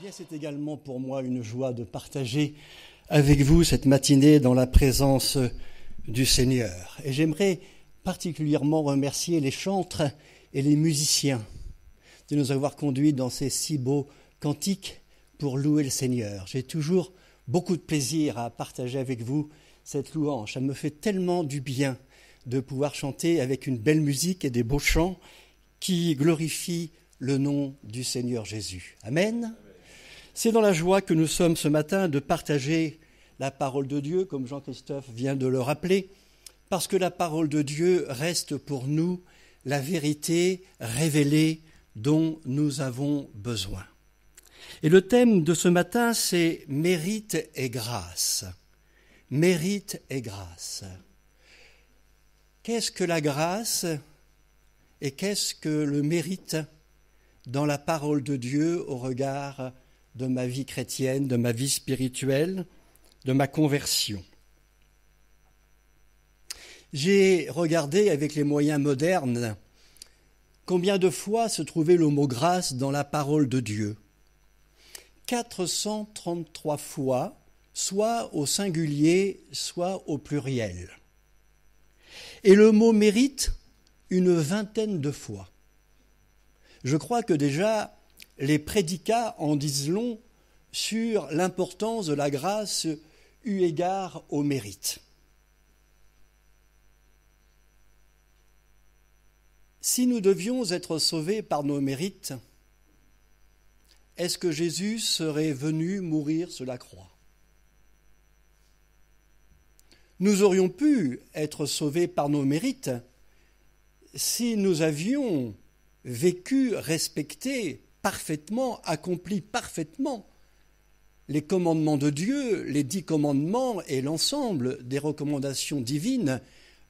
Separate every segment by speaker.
Speaker 1: Bien, c'est également pour moi une joie de partager avec vous cette matinée dans la présence du Seigneur. Et j'aimerais particulièrement remercier les chantres et les musiciens de nous avoir conduits dans ces si beaux cantiques pour louer le Seigneur. J'ai toujours beaucoup de plaisir à partager avec vous cette louange. Ça me fait tellement du bien de pouvoir chanter avec une belle musique et des beaux chants qui glorifient le nom du Seigneur Jésus. Amen. C'est dans la joie que nous sommes ce matin de partager la parole de Dieu, comme Jean-Christophe vient de le rappeler, parce que la parole de Dieu reste pour nous la vérité révélée dont nous avons besoin. Et le thème de ce matin, c'est mérite et grâce. Mérite et grâce. Qu'est-ce que la grâce et qu'est-ce que le mérite dans la parole de Dieu au regard de ma vie chrétienne, de ma vie spirituelle, de ma conversion? J'ai regardé avec les moyens modernes combien de fois se trouvait le mot grâce dans la parole de Dieu. 433 fois, soit au singulier, soit au pluriel. Et le mot mérite, une vingtaine de fois. Je crois que déjà les prédicats en disent long sur l'importance de la grâce eu égard au mérite. Si nous devions être sauvés par nos mérites, est-ce que Jésus serait venu mourir sur la croix? Nous aurions pu être sauvés par nos mérites si nous avions vécu, respecté parfaitement, accompli parfaitement les commandements de Dieu, les 10 commandements et l'ensemble des recommandations divines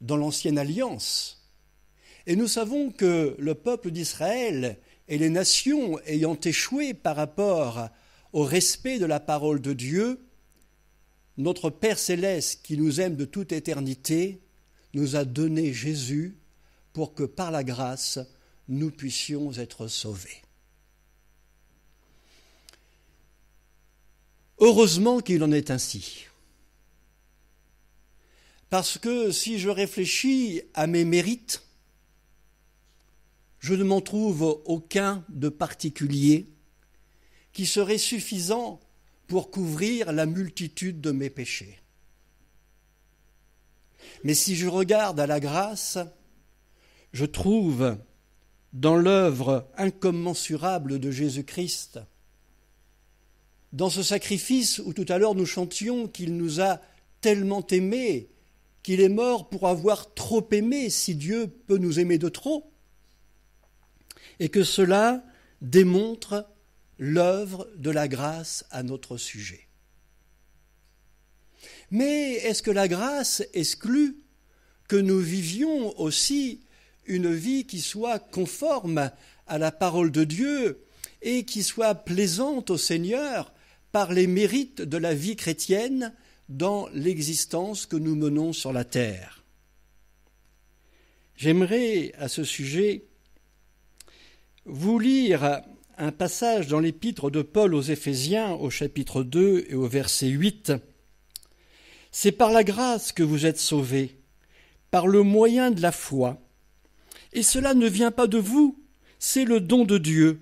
Speaker 1: dans l'Ancienne Alliance. Et nous savons que le peuple d'Israël et les nations ayant échoué par rapport au respect de la parole de Dieu, notre Père céleste qui nous aime de toute éternité nous a donné Jésus pour que par la grâce nous puissions être sauvés. Heureusement qu'il en est ainsi. Parce que si je réfléchis à mes mérites, je ne m'en trouve aucun de particulier qui serait suffisant pour couvrir la multitude de mes péchés. Mais si je regarde à la grâce, je trouve dans l'œuvre incommensurable de Jésus-Christ, dans ce sacrifice où tout à l'heure nous chantions qu'il nous a tellement aimés, qu'il est mort pour avoir trop aimé, si Dieu peut nous aimer de trop, et que cela démontre l'œuvre de la grâce à notre sujet. Mais est-ce que la grâce exclut que nous vivions aussi une vie qui soit conforme à la parole de Dieu et qui soit plaisante au Seigneur par les mérites de la vie chrétienne dans l'existence que nous menons sur la terre? J'aimerais à ce sujet vous lire un passage dans l'épître de Paul aux Éphésiens au chapitre 2 et au verset 8. « C'est par la grâce que vous êtes sauvés, par le moyen de la foi. Et cela ne vient pas de vous, c'est le don de Dieu.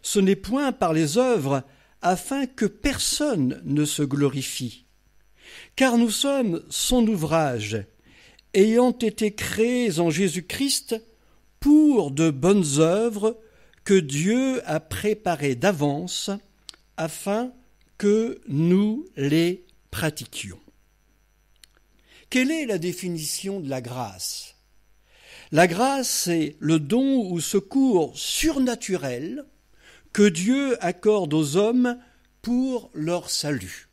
Speaker 1: Ce n'est point par les œuvres, afin que personne ne se glorifie. Car nous sommes son ouvrage, ayant été créés en Jésus-Christ pour de bonnes œuvres que Dieu a préparées d'avance, afin que nous les pratiquions. » Quelle est la définition de la grâce? La grâce, c'est le don ou secours surnaturel que Dieu accorde aux hommes pour leur salut.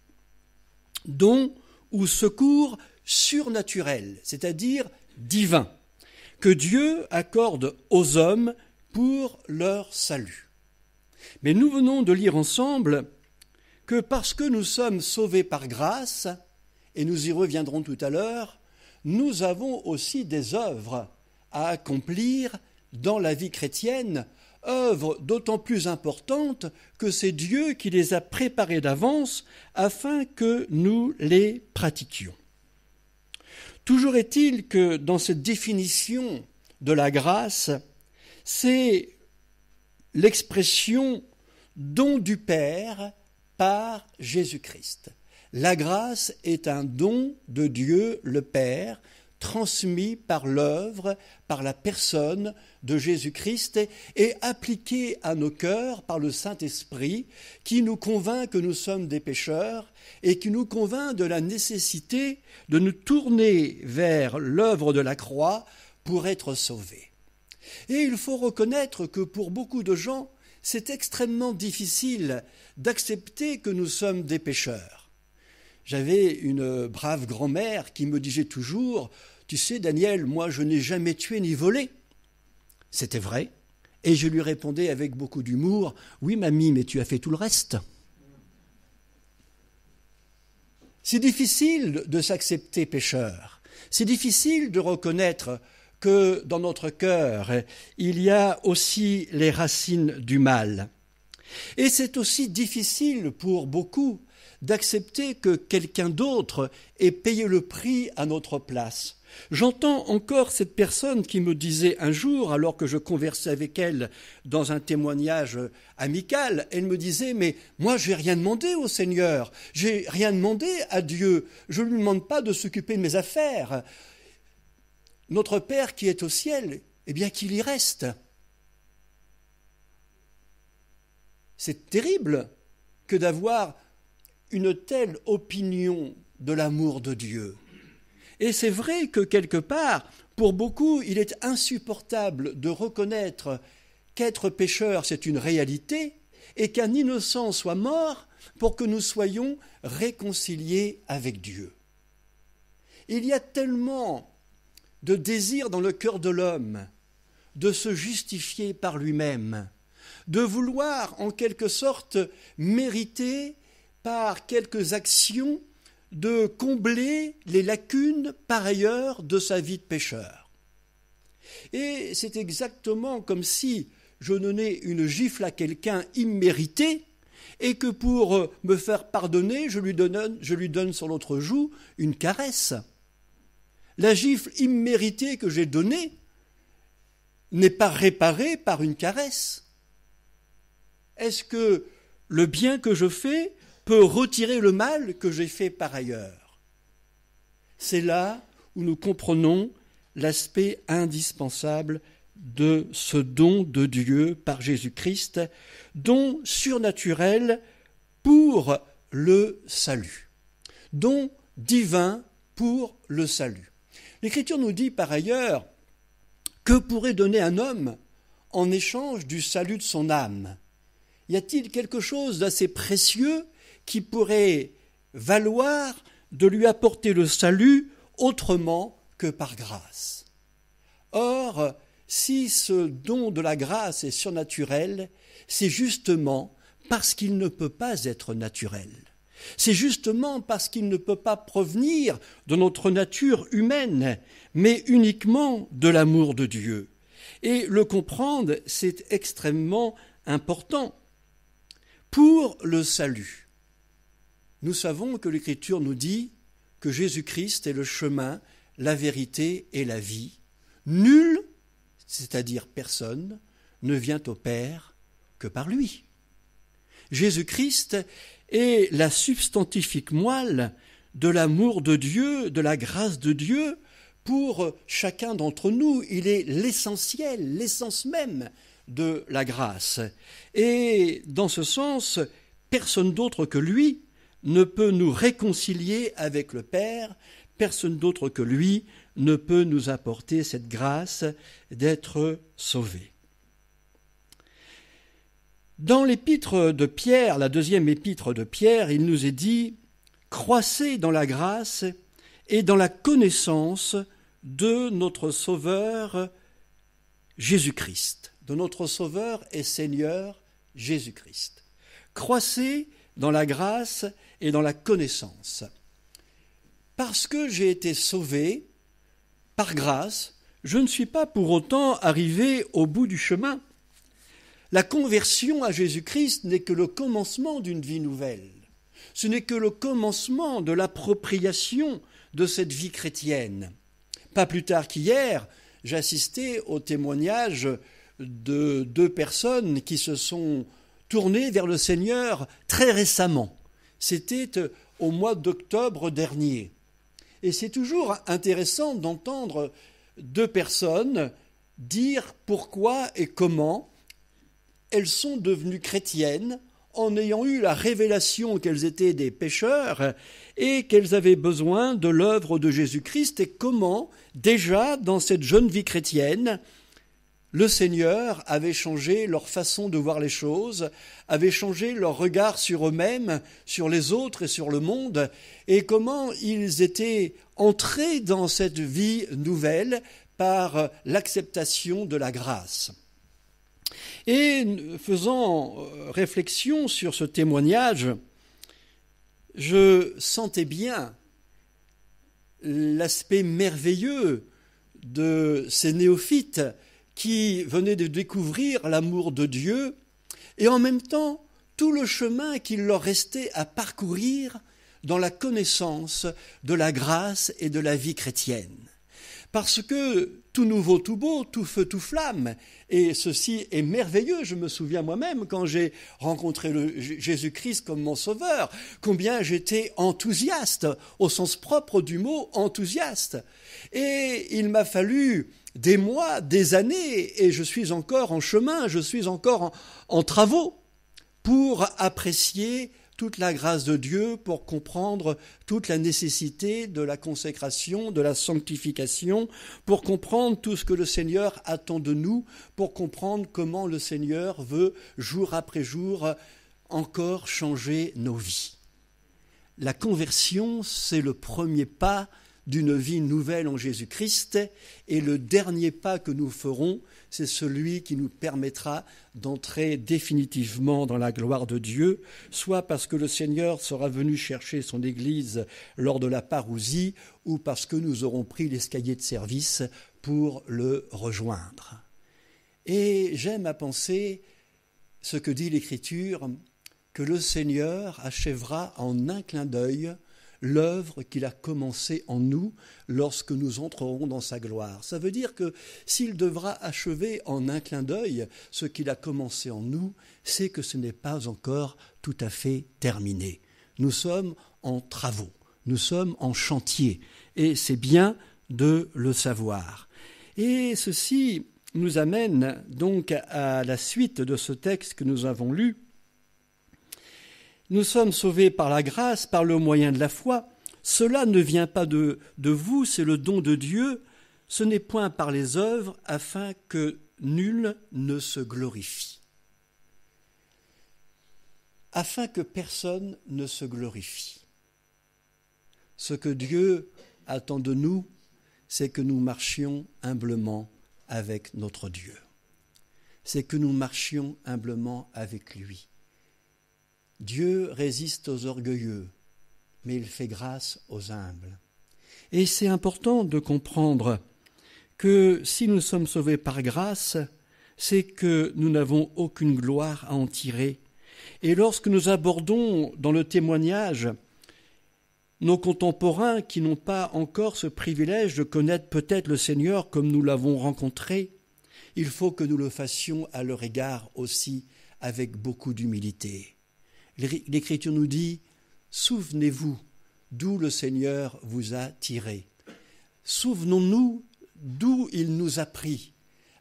Speaker 1: Don ou secours surnaturel, c'est-à-dire divin, que Dieu accorde aux hommes pour leur salut. Mais nous venons de lire ensemble que parce que nous sommes sauvés par grâce, et nous y reviendrons tout à l'heure, nous avons aussi des œuvres à accomplir dans la vie chrétienne œuvre d'autant plus importante que c'est Dieu qui les a préparées d'avance afin que nous les pratiquions. Toujours est-il que dans cette définition de la grâce, c'est l'expression don du Père par Jésus-Christ. La grâce est un don de Dieu le Père, transmis par l'œuvre, par la personne de Jésus-Christ et appliqué à nos cœurs par le Saint-Esprit qui nous convainc que nous sommes des pécheurs et qui nous convainc de la nécessité de nous tourner vers l'œuvre de la croix pour être sauvés. Et il faut reconnaître que pour beaucoup de gens, c'est extrêmement difficile d'accepter que nous sommes des pécheurs. J'avais une brave grand-mère qui me disait toujours « Tu sais, Daniel, moi je n'ai jamais tué ni volé ». C'était vrai, et je lui répondais avec beaucoup d'humour « Oui, mamie, mais tu as fait tout le reste ». C'est difficile de s'accepter pécheur, c'est difficile de reconnaître que dans notre cœur, il y a aussi les racines du mal. Et c'est aussi difficile pour beaucoup d'accepter que quelqu'un d'autre ait payé le prix à notre place. J'entends encore cette personne qui me disait un jour, alors que je conversais avec elle dans un témoignage amical, elle me disait « Mais moi, je n'ai rien demandé au Seigneur, je n'ai rien demandé à Dieu, je ne lui demande pas de s'occuper de mes affaires. Notre Père qui est au ciel, eh bien qu'il y reste. » C'est terrible que d'avoir une telle opinion de l'amour de Dieu. Et c'est vrai que quelque part, pour beaucoup, il est insupportable de reconnaître qu'être pécheur, c'est une réalité, et qu'un innocent soit mort pour que nous soyons réconciliés avec Dieu. Il y a tellement de désir dans le cœur de l'homme de se justifier par lui-même, de vouloir en quelque sorte mériter par quelques actions de combler les lacunes par ailleurs de sa vie de pécheur. Et c'est exactement comme si je donnais une gifle à quelqu'un imméritée et que pour me faire pardonner, je lui donne sur l'autre joue une caresse. La gifle imméritée que j'ai donnée n'est pas réparée par une caresse. Est-ce que le bien que je fais peut retirer le mal que j'ai fait par ailleurs? C'est là où nous comprenons l'aspect indispensable de ce don de Dieu par Jésus-Christ, don surnaturel pour le salut, don divin pour le salut. L'Écriture nous dit par ailleurs que pourrait donner un homme en échange du salut de son âme? Y a-t-il quelque chose d'assez précieux qui pourrait valoir de lui apporter le salut autrement que par grâce? Or, si ce don de la grâce est surnaturel, c'est justement parce qu'il ne peut pas être naturel. C'est justement parce qu'il ne peut pas provenir de notre nature humaine, mais uniquement de l'amour de Dieu. Et le comprendre, c'est extrêmement important. Pour le salut, nous savons que l'Écriture nous dit que Jésus-Christ est le chemin, la vérité et la vie. Nul, c'est-à-dire personne, ne vient au Père que par lui. Jésus-Christ est la substantifique moelle de l'amour de Dieu, de la grâce de Dieu pour chacun d'entre nous. Il est l'essentiel, l'essence même de la grâce. Et dans ce sens, personne d'autre que lui ne peut nous réconcilier avec le Père, personne d'autre que lui ne peut nous apporter cette grâce d'être sauvés. Dans l'épître de Pierre, la deuxième épître de Pierre, il nous est dit « Croissez dans la grâce et dans la connaissance de notre Sauveur Jésus-Christ, de notre Sauveur et Seigneur Jésus-Christ. Croissez dans la grâce et dans la connaissance. Parce que j'ai été sauvé par grâce, je ne suis pas pour autant arrivé au bout du chemin. La conversion à Jésus-Christ n'est que le commencement d'une vie nouvelle. Ce n'est que le commencement de l'appropriation de cette vie chrétienne. Pas plus tard qu'hier, j'assistais au témoignage de 2 personnes qui se sont tournées vers le Seigneur très récemment. C'était au mois d'octobre dernier. Et c'est toujours intéressant d'entendre 2 personnes dire pourquoi et comment elles sont devenues chrétiennes en ayant eu la révélation qu'elles étaient des pécheurs et qu'elles avaient besoin de l'œuvre de Jésus-Christ, et comment, déjà dans cette jeune vie chrétienne, le Seigneur avait changé leur façon de voir les choses, avait changé leur regard sur eux-mêmes, sur les autres et sur le monde, et comment ils étaient entrés dans cette vie nouvelle par l'acceptation de la grâce. Et faisant réflexion sur ce témoignage, je sentais bien l'aspect merveilleux de ces néophytes qui venaient de découvrir l'amour de Dieu, et en même temps tout le chemin qu'il leur restait à parcourir dans la connaissance de la grâce et de la vie chrétienne. Parce que tout nouveau, tout beau, tout feu, tout flamme, et ceci est merveilleux. Je me souviens moi-même quand j'ai rencontré Jésus-Christ comme mon sauveur, combien j'étais enthousiaste, au sens propre du mot enthousiaste. Et il m'a fallu des mois, des années, et je suis encore en chemin, je suis encore en travaux pour apprécier toute la grâce de Dieu, pour comprendre toute la nécessité de la consécration, de la sanctification, pour comprendre tout ce que le Seigneur attend de nous, pour comprendre comment le Seigneur veut, jour après jour, encore changer nos vies. La conversion, c'est le premier pas d'une vie nouvelle en Jésus-Christ, et le dernier pas que nous ferons, c'est celui qui nous permettra d'entrer définitivement dans la gloire de Dieu, soit parce que le Seigneur sera venu chercher son Église lors de la parousie, ou parce que nous aurons pris l'escalier de service pour le rejoindre. Et j'aime à penser ce que dit l'Écriture, que le Seigneur achèvera en un clin d'œil l'œuvre qu'il a commencée en nous lorsque nous entrerons dans sa gloire. Ça veut dire que s'il devra achever en un clin d'œil ce qu'il a commencé en nous, c'est que ce n'est pas encore tout à fait terminé. Nous sommes en travaux, nous sommes en chantier, et c'est bien de le savoir. Et ceci nous amène donc à la suite de ce texte que nous avons lu. Nous sommes sauvés par la grâce, par le moyen de la foi. Cela ne vient pas de vous, c'est le don de Dieu. Ce n'est point par les œuvres, afin que nul ne se glorifie. Afin que personne ne se glorifie. Ce que Dieu attend de nous, c'est que nous marchions humblement avec notre Dieu. C'est que nous marchions humblement avec lui. Dieu résiste aux orgueilleux, mais il fait grâce aux humbles. Et c'est important de comprendre que si nous sommes sauvés par grâce, c'est que nous n'avons aucune gloire à en tirer. Et lorsque nous abordons dans le témoignage nos contemporains qui n'ont pas encore ce privilège de connaître peut-être le Seigneur comme nous l'avons rencontré, il faut que nous le fassions à leur égard aussi avec beaucoup d'humilité. L'Écriture nous dit « Souvenez-vous d'où le Seigneur vous a tiré. Souvenons-nous d'où il nous a pris,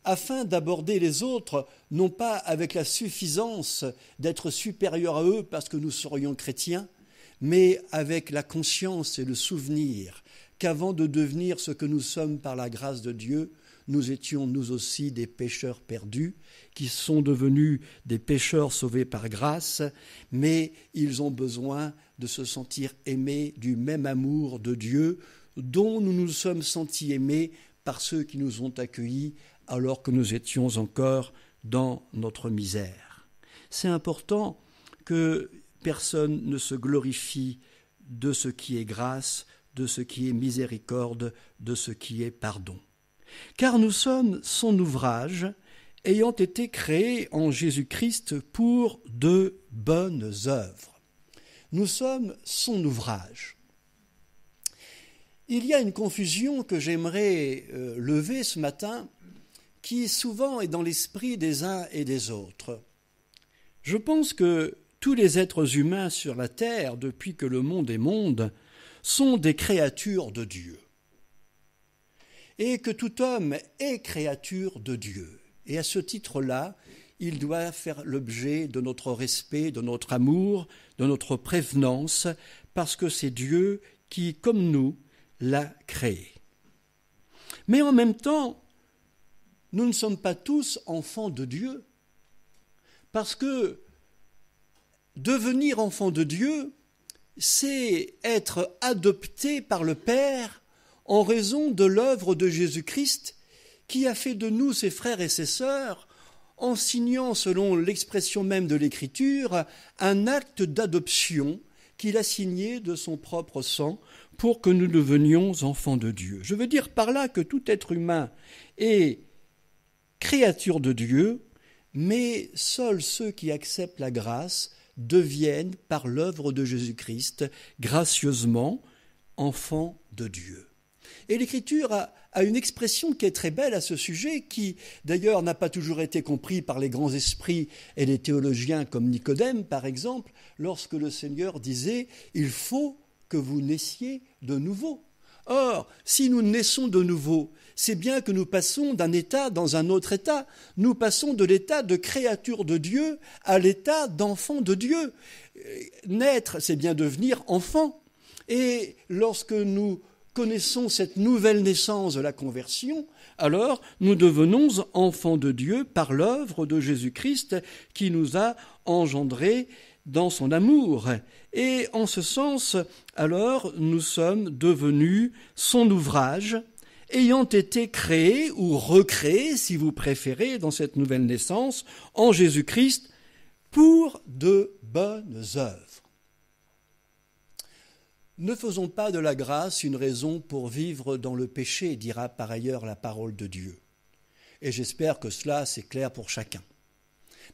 Speaker 1: afin d'aborder les autres, non pas avec la suffisance d'être supérieurs à eux parce que nous serions chrétiens, mais avec la conscience et le souvenir qu'avant de devenir ce que nous sommes par la grâce de Dieu, nous étions nous aussi des pécheurs perdus, qui sont devenus des pécheurs sauvés par grâce, mais ils ont besoin de se sentir aimés du même amour de Dieu, dont nous nous sommes sentis aimés par ceux qui nous ont accueillis alors que nous étions encore dans notre misère. C'est important que personne ne se glorifie de ce qui est grâce, de ce qui est miséricorde, de ce qui est pardon. Car nous sommes son ouvrage, ayant été créés en Jésus-Christ pour de bonnes œuvres. Nous sommes son ouvrage. Il y a une confusion que j'aimerais lever ce matin, qui souvent est dans l'esprit des uns et des autres. Je pense que tous les êtres humains sur la terre, depuis que le monde est monde, sont des créatures de Dieu. Et que tout homme est créature de Dieu. Et à ce titre-là, il doit faire l'objet de notre respect, de notre amour, de notre prévenance, parce que c'est Dieu qui, comme nous, l'a créé. Mais en même temps, nous ne sommes pas tous enfants de Dieu, parce que devenir enfant de Dieu, c'est être adopté par le Père en raison de l'œuvre de Jésus-Christ qui a fait de nous ses frères et ses sœurs, en signant, selon l'expression même de l'Écriture, un acte d'adoption qu'il a signé de son propre sang pour que nous devenions enfants de Dieu. Je veux dire par là que tout être humain est créature de Dieu, mais seuls ceux qui acceptent la grâce deviennent, par l'œuvre de Jésus-Christ, gracieusement enfants de Dieu. Et l'Écriture a une expression qui est très belle à ce sujet, qui d'ailleurs n'a pas toujours été compris par les grands esprits et les théologiens comme Nicodème, par exemple, lorsque le Seigneur disait « Il faut que vous naissiez de nouveau ». Or, si nous naissons de nouveau, c'est bien que nous passons d'un état dans un autre état. Nous passons de l'état de créature de Dieu à l'état d'enfant de Dieu. Naître, c'est bien devenir enfant. Et lorsque nous connaissons cette nouvelle naissance de la conversion, alors nous devenons enfants de Dieu par l'œuvre de Jésus-Christ qui nous a engendrés dans son amour. Et en ce sens, alors, nous sommes devenus son ouvrage, ayant été créés ou recréés, si vous préférez, dans cette nouvelle naissance, en Jésus-Christ, pour de bonnes œuvres. Ne faisons pas de la grâce une raison pour vivre dans le péché, dira par ailleurs la parole de Dieu. Et j'espère que cela, c'est clair pour chacun.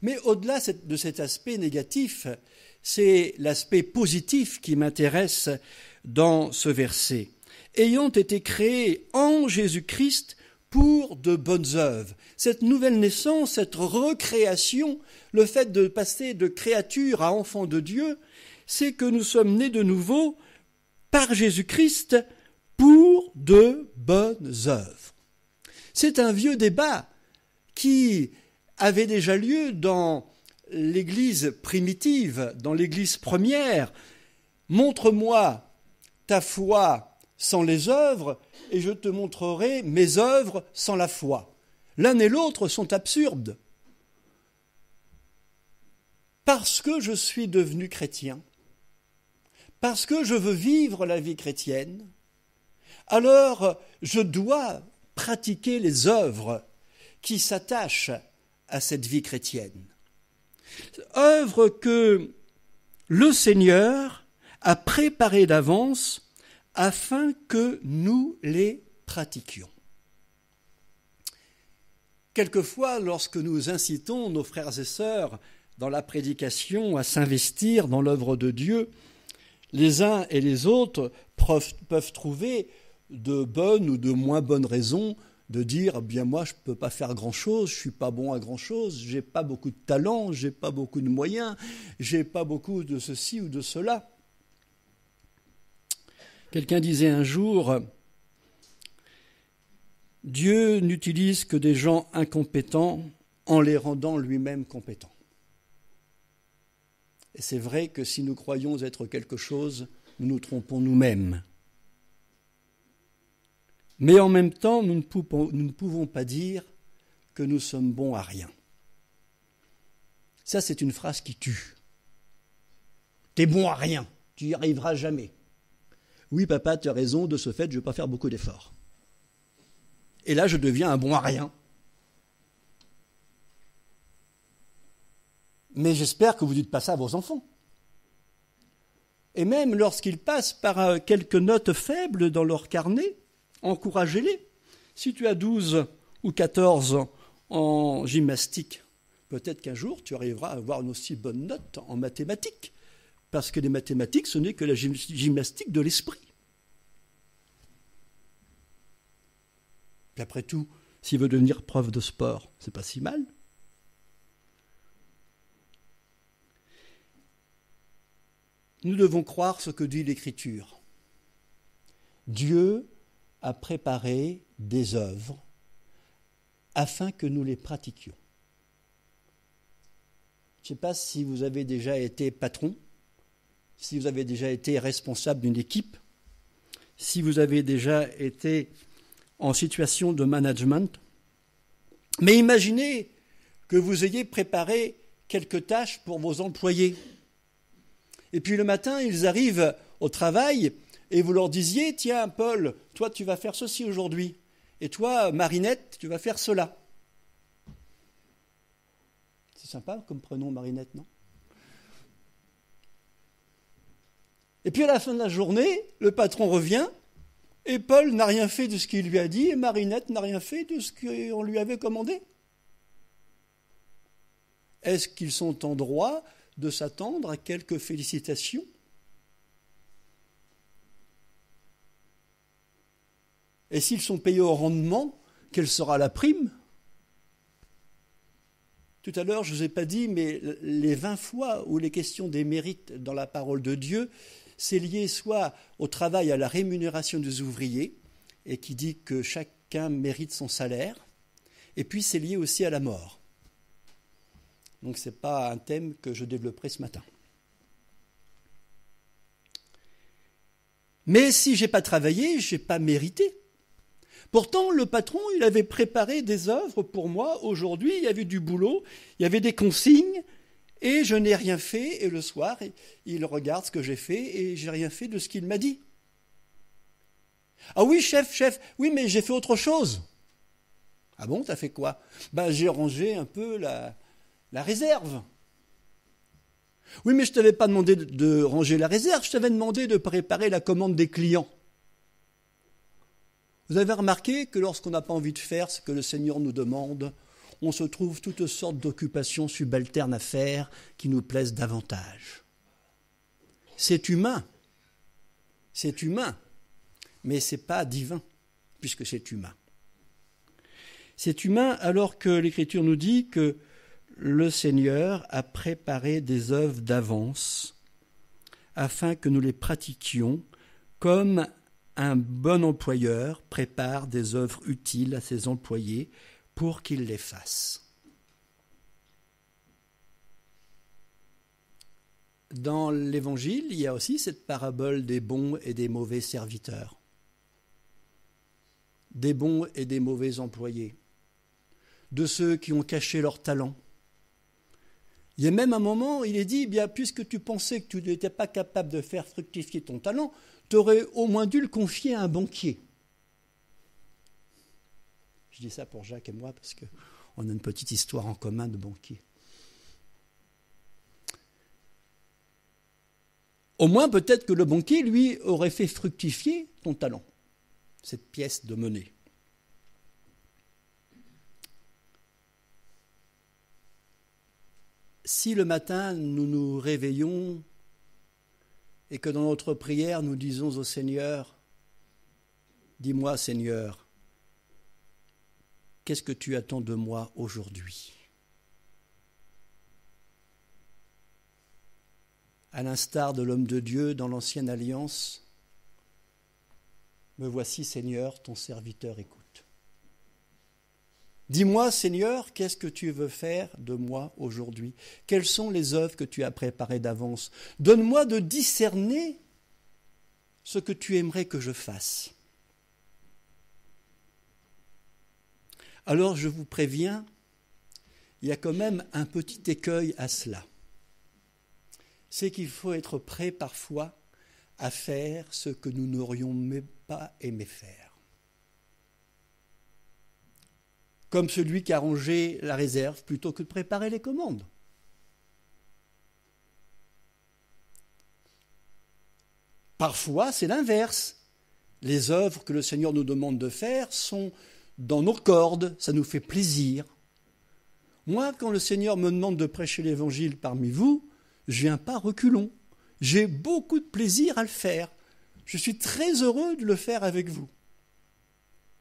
Speaker 1: Mais au-delà de cet aspect négatif, c'est l'aspect positif qui m'intéresse dans ce verset. Ayant été créés en Jésus-Christ pour de bonnes œuvres. Cette nouvelle naissance, cette recréation, le fait de passer de créature à enfant de Dieu, c'est que nous sommes nés de nouveau par Jésus-Christ pour de bonnes œuvres. C'est un vieux débat qui avait déjà lieu dans l'Église primitive, dans l'Église première. Montre-moi ta foi sans les œuvres, et je te montrerai mes œuvres sans la foi. L'un et l'autre sont absurdes. Parce que je suis devenu chrétien, parce que je veux vivre la vie chrétienne, alors je dois pratiquer les œuvres qui s'attachent à cette vie chrétienne. Œuvres que le Seigneur a préparées d'avance afin que nous les pratiquions. Quelquefois, lorsque nous incitons nos frères et sœurs dans la prédication à s'investir dans l'œuvre de Dieu, les uns et les autres peuvent trouver de bonnes ou de moins bonnes raisons de dire « bien moi je ne peux pas faire grand-chose, je ne suis pas bon à grand-chose, je n'ai pas beaucoup de talent, je n'ai pas beaucoup de moyens, je n'ai pas beaucoup de ceci ou de cela ». Quelqu'un disait un jour « Dieu n'utilise que des gens incompétents en les rendant lui-même compétents ». Et c'est vrai que si nous croyons être quelque chose, nous nous trompons nous-mêmes. Mais en même temps, nous ne pouvons pas dire que nous sommes bons à rien. Ça, c'est une phrase qui tue. T'es bon à rien, tu n'y arriveras jamais. Oui, papa, tu as raison, de ce fait, je ne vais pas faire beaucoup d'efforts. Et là, je deviens un bon à rien. Mais j'espère que vous ne dites pas ça à vos enfants. Et même lorsqu'ils passent par quelques notes faibles dans leur carnet, encouragez-les. Si tu as 12 ou 14 en gymnastique. Peut-être qu'un jour, tu arriveras à avoir une aussi bonne note en mathématiques, parce que les mathématiques, ce n'est que la gymnastique de l'esprit. Puis après tout, s'il veut devenir prof de sport, c'est pas si mal. Nous devons croire ce que dit l'Écriture. Dieu a préparé des œuvres afin que nous les pratiquions. Je ne sais pas si vous avez déjà été patron, si vous avez déjà été responsable d'une équipe, si vous avez déjà été en situation de management. Mais imaginez que vous ayez préparé quelques tâches pour vos employés. Et puis le matin, ils arrivent au travail et vous leur disiez « Tiens, Paul, toi, tu vas faire ceci aujourd'hui. Et toi, Marinette, tu vas faire cela. » C'est sympa comme prénom, Marinette, non? Et puis à la fin de la journée, le patron revient et Paul n'a rien fait de ce qu'il lui a dit et Marinette n'a rien fait de ce qu'on lui avait commandé. Est-ce qu'ils sont en droit de s'attendre à quelques félicitations? Et s'ils sont payés au rendement, quelle sera la prime? Tout à l'heure, je ne vous ai pas dit, mais les 20 fois où les questions des mérites dans la parole de Dieu, c'est lié soit au travail, à la rémunération des ouvriers, et qui dit que chacun mérite son salaire, et puis c'est lié aussi à la mort. Donc ce n'est pas un thème que je développerai ce matin. Mais si je n'ai pas travaillé, je n'ai pas mérité. Pourtant, le patron, il avait préparé des œuvres pour moi. Aujourd'hui, il y avait du boulot, il y avait des consignes, et je n'ai rien fait. Et le soir, il regarde ce que j'ai fait, et je n'ai rien fait de ce qu'il m'a dit. Ah oui, chef, oui, mais j'ai fait autre chose. Ah bon, t'as fait quoi? J'ai rangé un peu la réserve. Oui, mais je ne t'avais pas demandé de ranger la réserve, je t'avais demandé de préparer la commande des clients. Vous avez remarqué que lorsqu'on n'a pas envie de faire ce que le Seigneur nous demande, on se trouve toutes sortes d'occupations subalternes à faire qui nous plaisent davantage. C'est humain, mais ce n'est pas divin, puisque c'est humain. C'est humain alors que l'Écriture nous dit que le Seigneur a préparé des œuvres d'avance afin que nous les pratiquions comme un bon employeur prépare des œuvres utiles à ses employés pour qu'ils les fassent. Dans l'Évangile, il y a aussi cette parabole des bons et des mauvais serviteurs, des bons et des mauvais employés, de ceux qui ont caché leur talent. Il y a même un moment, il est dit, puisque tu pensais que tu n'étais pas capable de faire fructifier ton talent, tu aurais au moins dû le confier à un banquier. Je dis ça pour Jacques et moi parce qu'on a une petite histoire en commun de banquier. Au moins, peut-être que le banquier, lui, aurait fait fructifier ton talent, cette pièce de monnaie. Si le matin, nous nous réveillons et que dans notre prière, nous disons au Seigneur, « Dis-moi, Seigneur, qu'est-ce que tu attends de moi aujourd'hui ?» À l'instar de l'homme de Dieu dans l'Ancienne Alliance, « Me voici, Seigneur, ton serviteur écoute. » Dis-moi, Seigneur, qu'est-ce que tu veux faire de moi aujourd'hui? Quelles sont les œuvres que tu as préparées d'avance? Donne-moi de discerner ce que tu aimerais que je fasse. Alors, je vous préviens, il y a quand même un petit écueil à cela. C'est qu'il faut être prêt parfois à faire ce que nous n'aurions même pas aimé faire. Comme celui qui a rangé la réserve plutôt que de préparer les commandes. Parfois, c'est l'inverse. Les œuvres que le Seigneur nous demande de faire sont dans nos cordes, ça nous fait plaisir, Moi, quand le Seigneur me demande de prêcher l'Évangile parmi vous, je viens pas reculons. J'ai beaucoup de plaisir à le faire. Je suis très heureux de le faire avec vous.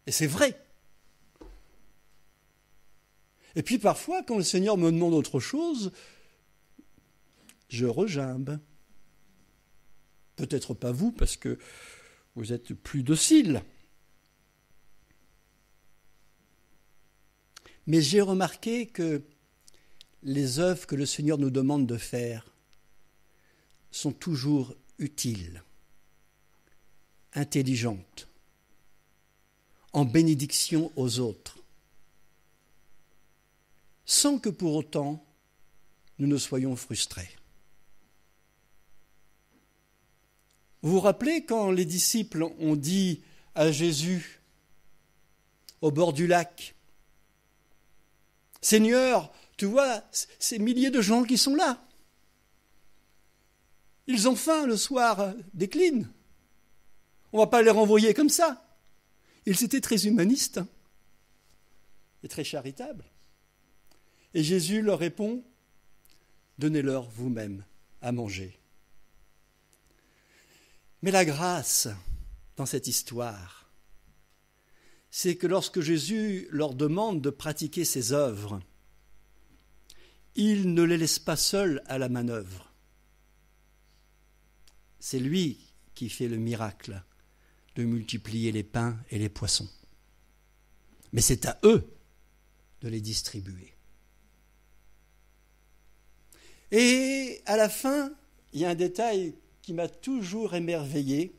Speaker 1: Et c'est vrai. Et puis parfois, quand le Seigneur me demande autre chose, je regimbe. Peut-être pas vous, parce que vous êtes plus docile. Mais j'ai remarqué que les œuvres que le Seigneur nous demande de faire sont toujours utiles, intelligentes, en bénédiction aux autres, sans que pour autant nous ne soyons frustrés. Vous vous rappelez quand les disciples ont dit à Jésus, au bord du lac, « Seigneur, tu vois, ces milliers de gens qui sont là. Ils ont faim, le soir décline. On ne va pas les renvoyer comme ça. » Ils étaient très humanistes et très charitables. Et Jésus leur répond, « Donnez-leur vous-même à manger. » Mais la grâce dans cette histoire, c'est que lorsque Jésus leur demande de pratiquer ses œuvres, il ne les laisse pas seuls à la manœuvre. C'est lui qui fait le miracle de multiplier les pains et les poissons. Mais c'est à eux de les distribuer. Et à la fin, il y a un détail qui m'a toujours émerveillé,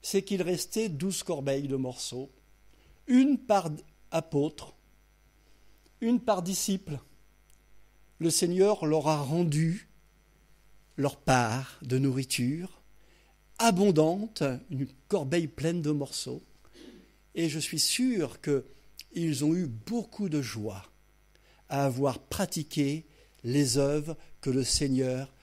Speaker 1: c'est qu'il restait 12 corbeilles de morceaux, une par apôtre, une par disciple. Le Seigneur leur a rendu leur part de nourriture, abondante, une corbeille pleine de morceaux, et je suis sûr qu'ils ont eu beaucoup de joie à avoir pratiqué les œuvres que le Seigneur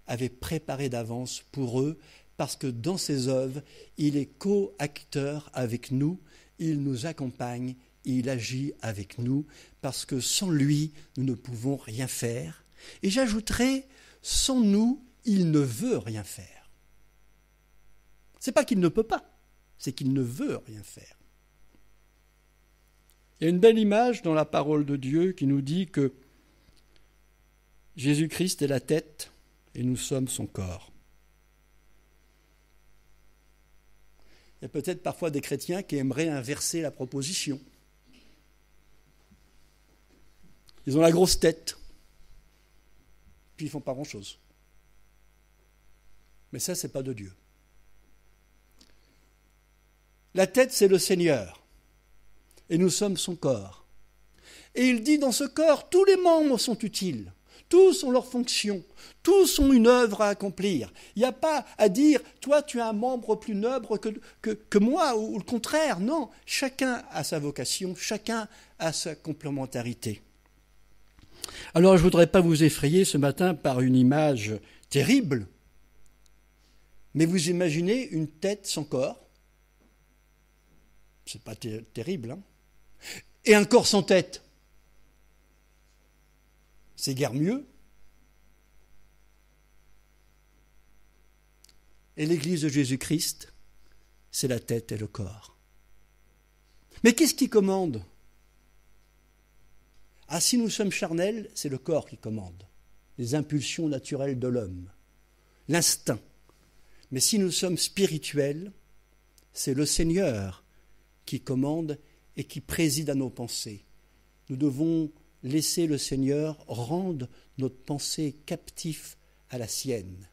Speaker 1: avait préparées d'avance pour eux, parce que dans ces œuvres, il est co-acteur avec nous, il nous accompagne, il agit avec nous, parce que sans lui, nous ne pouvons rien faire. Et j'ajouterai, sans nous, il ne veut rien faire. Ce n'est pas qu'il ne peut pas, c'est qu'il ne veut rien faire. Il y a une belle image dans la parole de Dieu qui nous dit que Jésus-Christ est la tête et nous sommes son corps. Il y a peut-être parfois des chrétiens qui aimeraient inverser la proposition. Ils ont la grosse tête, puis ils ne font pas grand-chose. Mais ça, ce n'est pas de Dieu. La tête, c'est le Seigneur, et nous sommes son corps. Et il dit, dans ce corps, tous les membres sont utiles, tous ont leur fonction, tous ont une œuvre à accomplir. Il n'y a pas à dire, toi, tu es un membre plus noble que moi, ou le contraire. Non, chacun a sa vocation, chacun a sa complémentarité. Alors, je ne voudrais pas vous effrayer ce matin par une image terrible, mais vous imaginez une tête sans corps. C'est pas terrible, hein? Et un corps sans tête. C'est guère mieux. Et l'Église de Jésus-Christ, c'est la tête et le corps. Mais qu'est-ce qui commande ? Ah, si nous sommes charnels, c'est le corps qui commande. Les impulsions naturelles de l'homme, l'instinct. Mais si nous sommes spirituels, c'est le Seigneur qui commande et qui préside à nos pensées. Nous devons laisser le Seigneur rendre notre pensée captive à la sienne,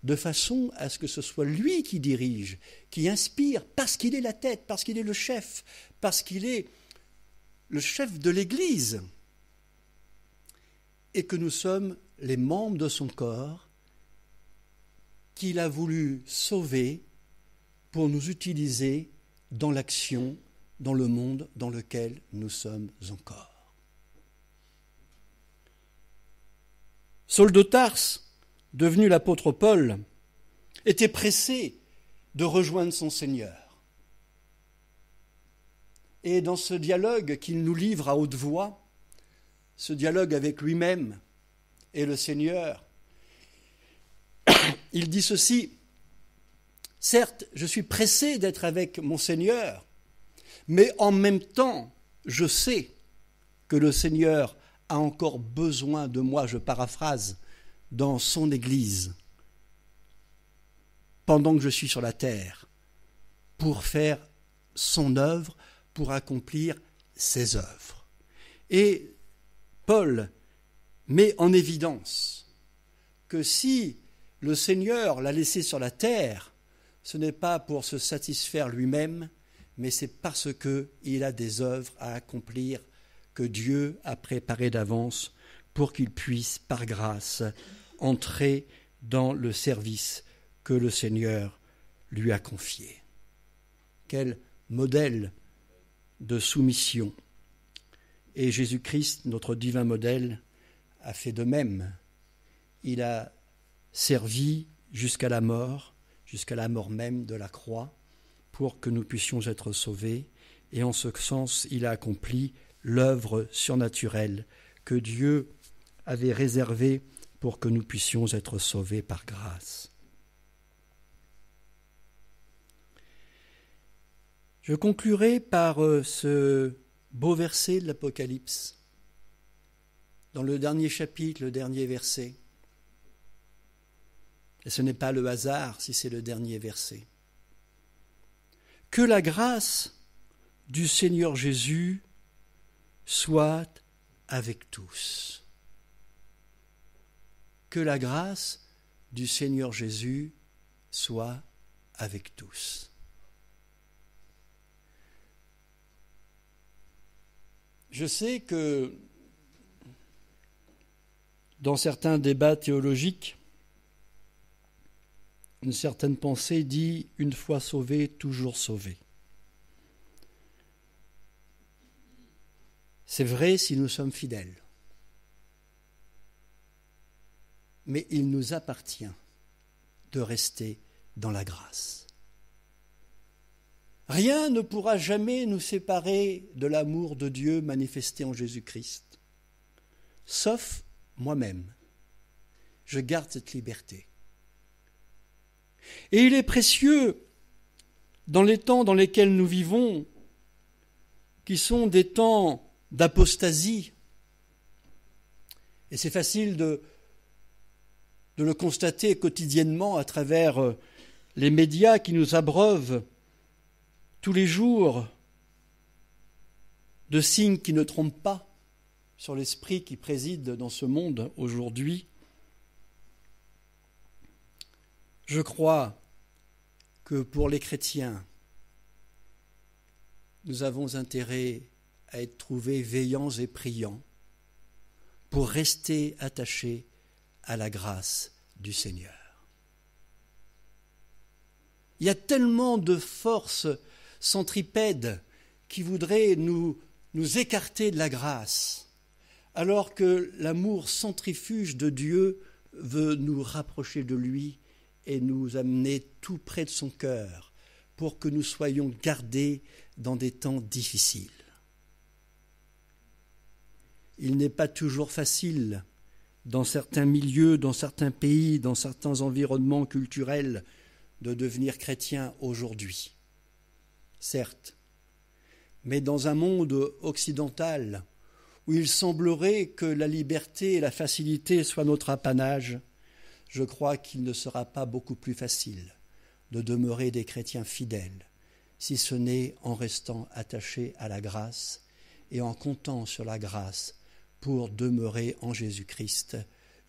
Speaker 1: de façon à ce que ce soit lui qui dirige, qui inspire, parce qu'il est la tête, parce qu'il est le chef, parce qu'il est le chef de l'Église, et que nous sommes les membres de son corps qu'il a voulu sauver pour nous utiliser dans l'action, dans le monde dans lequel nous sommes encore. Saul de Tarse, devenu l'apôtre Paul, était pressé de rejoindre son Seigneur. Et dans ce dialogue qu'il nous livre à haute voix, ce dialogue avec lui-même et le Seigneur, il dit ceci: « Certes, je suis pressé d'être avec mon Seigneur, mais en même temps, je sais que le Seigneur a encore besoin de moi, je paraphrase, dans son Église, pendant que je suis sur la terre, pour faire son œuvre, pour accomplir ses œuvres. » Et Paul met en évidence que si le Seigneur l'a laissé sur la terre, ce n'est pas pour se satisfaire lui-même, mais c'est parce qu'il a des œuvres à accomplir que Dieu a préparées d'avance pour qu'il puisse, par grâce, entrer dans le service que le Seigneur lui a confié. Quel modèle de soumission! Et Jésus-Christ, notre divin modèle, a fait de même. Il a servi jusqu'à la mort même de la croix, pour que nous puissions être sauvés. Et en ce sens, il a accompli l'œuvre surnaturelle que Dieu avait réservée pour que nous puissions être sauvés par grâce. Je conclurai par ce beau verset de l'Apocalypse, dans le dernier chapitre, le dernier verset. Et ce n'est pas le hasard si c'est le dernier verset. « Que la grâce du Seigneur Jésus soit avec tous. » Que la grâce du Seigneur Jésus soit avec tous. Je sais que dans certains débats théologiques, une certaine pensée dit « une fois sauvé, toujours sauvé ». C'est vrai si nous sommes fidèles. Mais il nous appartient de rester dans la grâce. Rien ne pourra jamais nous séparer de l'amour de Dieu manifesté en Jésus-Christ, sauf moi-même. Je garde cette liberté. Et il est précieux, dans les temps dans lesquels nous vivons, qui sont des temps d'apostasie, et c'est facile de le constater quotidiennement à travers les médias qui nous abreuvent tous les jours de signes qui ne trompent pas sur l'esprit qui préside dans ce monde aujourd'hui. Je crois que pour les chrétiens, nous avons intérêt à être trouvés veillants et priants pour rester attachés à la grâce du Seigneur. Il y a tellement de forces centripèdes qui voudraient nous écarter de la grâce, alors que l'amour centrifuge de Dieu veut nous rapprocher de lui et nous amener tout près de son cœur pour que nous soyons gardés dans des temps difficiles. Il n'est pas toujours facile, dans certains milieux, dans certains pays, dans certains environnements culturels, de devenir chrétien aujourd'hui. Certes, mais dans un monde occidental où il semblerait que la liberté et la facilité soient notre apanage, je crois qu'il ne sera pas beaucoup plus facile de demeurer des chrétiens fidèles, si ce n'est en restant attachés à la grâce et en comptant sur la grâce pour demeurer en Jésus-Christ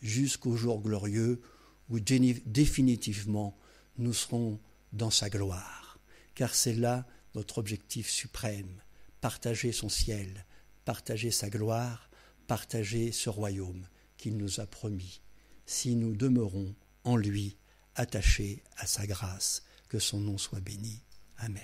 Speaker 1: jusqu'au jour glorieux où définitivement nous serons dans sa gloire. Car c'est là notre objectif suprême, partager son ciel, partager sa gloire, partager ce royaume qu'il nous a promis, si nous demeurons en lui, attachés à sa grâce, que son nom soit béni. Amen.